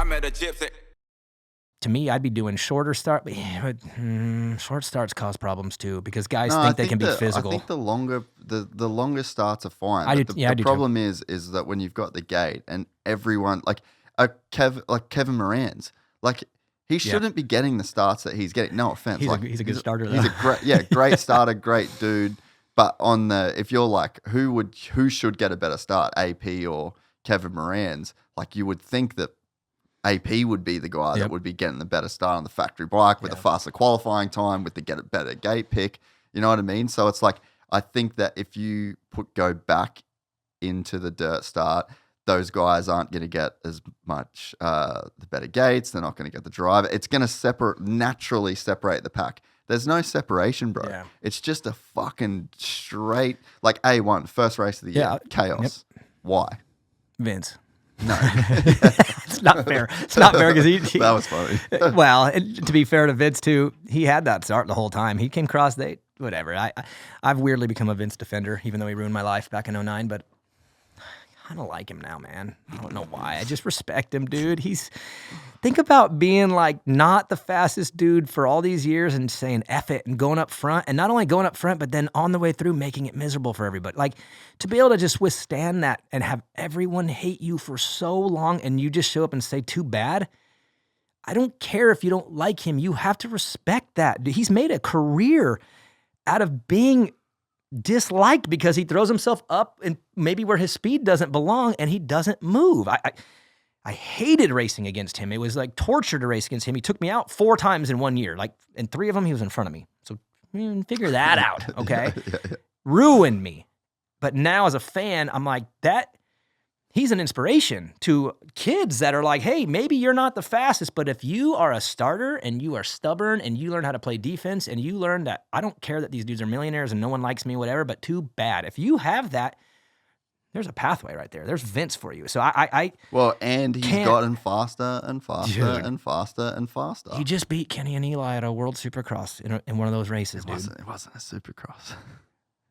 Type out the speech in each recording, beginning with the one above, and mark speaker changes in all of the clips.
Speaker 1: I met a gypsy.
Speaker 2: To me, I'd be doing shorter start. But short starts cause problems too because guys
Speaker 3: No,
Speaker 2: think they can be physical.
Speaker 3: I think the longer starts are fine.
Speaker 2: I
Speaker 3: But
Speaker 2: do-
Speaker 3: the
Speaker 2: yeah, I do
Speaker 3: problem is that when you've got the gate and everyone like Kevin Moran's, like he shouldn't be getting the starts that he's getting. No offense,
Speaker 2: He's a good starter though.
Speaker 3: He's a great starter, great dude. But if you're like who should get a better start, AP or Kevin Moran's? Like you would think that AP would be the guy that would be getting the better start on the factory bike with a faster qualifying time, with the better gate pick. You know what I mean? So it's like, I think that if you go back into the dirt start, those guys aren't going to get as much the better gates. They're not going to get the driver. It's going to naturally separate the pack. There's no separation, bro.
Speaker 2: Yeah.
Speaker 3: It's just a fucking straight, like A1, first race of the year, chaos.
Speaker 2: Yep.
Speaker 3: Why?
Speaker 2: Vince.
Speaker 3: No.
Speaker 2: It's not fair. It's not fair because he
Speaker 3: That was funny.
Speaker 2: Well, and to be fair to Vince too, he had that start the whole time. He came cross the whatever. I've weirdly become a Vince defender, even though he ruined my life back in 2009, but I don't like him now, man. I don't know why. I just respect him, dude. Think about being like not the fastest dude for all these years and saying F it and going up front, and not only going up front, but then on the way through making it miserable for everybody. Like to be able to just withstand that and have everyone hate you for so long and you just show up and say too bad. I don't care if you don't like him. You have to respect that. He's made a career out of being disliked because he throws himself up and maybe where his speed doesn't belong and he doesn't move. I hated racing against him. It was like torture to race against him. He took me out 4 times in 1 year. Like, and 3 of them he was in front of me. So figure that out, okay? Yeah. Ruined me. But now as a fan, I'm like, he's an inspiration to kids that are like, hey, maybe you're not the fastest, but if you are a starter and you are stubborn and you learn how to play defense and you learn that I don't care that these dudes are millionaires and no one likes me, whatever, but too bad. If you have that, there's a pathway right there. There's Vince for you. So
Speaker 3: and he's gotten faster and faster and faster and faster.
Speaker 2: He just beat Kenny and Eli at a World Supercross in one of those races, dude.
Speaker 3: It wasn't a Supercross.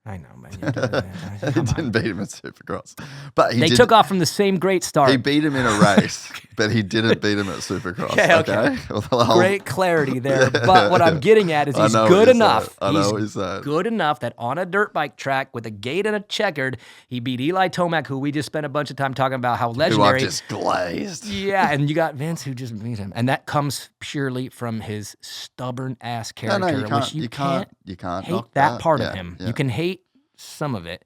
Speaker 2: I know, man.
Speaker 3: He didn't beat him at Supercross. But
Speaker 2: they took off from the same great start.
Speaker 3: He beat him in a race, but he didn't beat him at Supercross. Okay.
Speaker 2: Great clarity there. But what I'm getting at is he's good enough.
Speaker 3: I know what he's saying.
Speaker 2: Good enough that on a dirt bike track with a gate and a checkered, he beat Eli Tomac, who we just spent a bunch of time talking about how legendary.
Speaker 3: Who I've just glazed.
Speaker 2: Yeah, and you got Vince who just beat him. And that comes purely from his stubborn ass character.
Speaker 3: You can't
Speaker 2: hate that part of him. Yeah. You can hate some of it,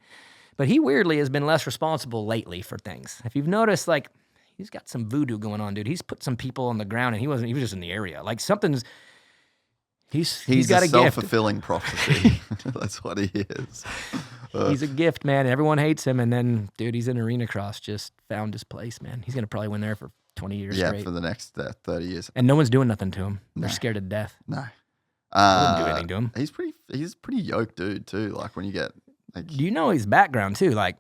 Speaker 2: but he weirdly has been less responsible lately for things. If you've noticed, like he's got some voodoo going on, dude. He's put some people on the ground, and he was just in the area. Like something's. He's got a
Speaker 3: self-fulfilling prophecy. That's what he is.
Speaker 2: He's a gift, man. Everyone hates him, and then, dude, he's in arena cross. Just found his place, man. He's gonna probably win there for 20 years straight.
Speaker 3: Yeah, for the next 30 years.
Speaker 2: And no one's doing nothing to him. They're scared to death.
Speaker 3: No,
Speaker 2: I wouldn't do anything to him.
Speaker 3: He's pretty yoked dude too. Like when you get.
Speaker 2: Do you know his background too? Like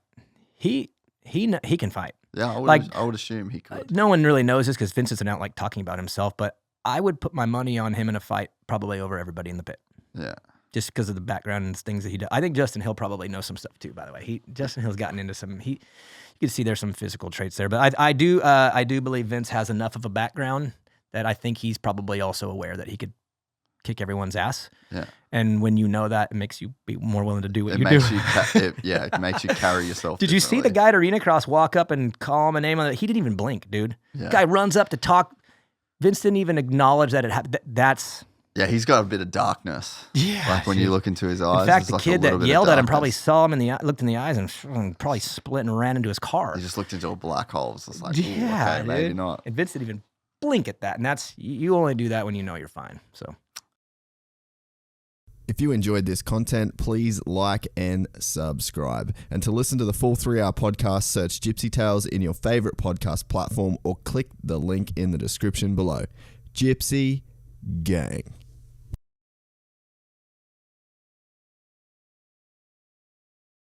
Speaker 2: he can fight.
Speaker 3: Yeah, I would assume he could.
Speaker 2: No one really knows this because Vince isn't out like talking about himself, but I would put my money on him in a fight probably over everybody in the pit.
Speaker 3: Yeah.
Speaker 2: Just because of the background and things that he does. I think Justin Hill probably knows some stuff too, by the way. Justin Hill's gotten into some, you can see there's some physical traits there, but I do believe Vince has enough of a background that I think he's probably also aware that he could kick everyone's ass.
Speaker 3: Yeah.
Speaker 2: And when you know that, it makes you be more willing to do what you
Speaker 3: do. It makes you carry yourself.
Speaker 2: Did you see the guy at Arena Cross walk up and call him a name on it? He didn't even blink, dude.
Speaker 3: Yeah.
Speaker 2: Guy runs up to talk. Vince didn't even acknowledge that it happened. That's...
Speaker 3: Yeah, he's got a bit of darkness.
Speaker 2: Yeah.
Speaker 3: Like when you look into his eyes.
Speaker 2: In fact, the kid that yelled at him probably saw him looked in the eyes and probably split and ran into his car.
Speaker 3: He just looked into a black hole. It was just like,
Speaker 2: yeah,
Speaker 3: okay, maybe not.
Speaker 2: And Vince didn't even blink at that. And that's, you only do that when you know you're fine. So.
Speaker 4: If you enjoyed this content, please like and subscribe. And to listen to the full 3-hour podcast, search Gypsy Tales in your favorite podcast platform or click the link in the description below. Gypsy Gang.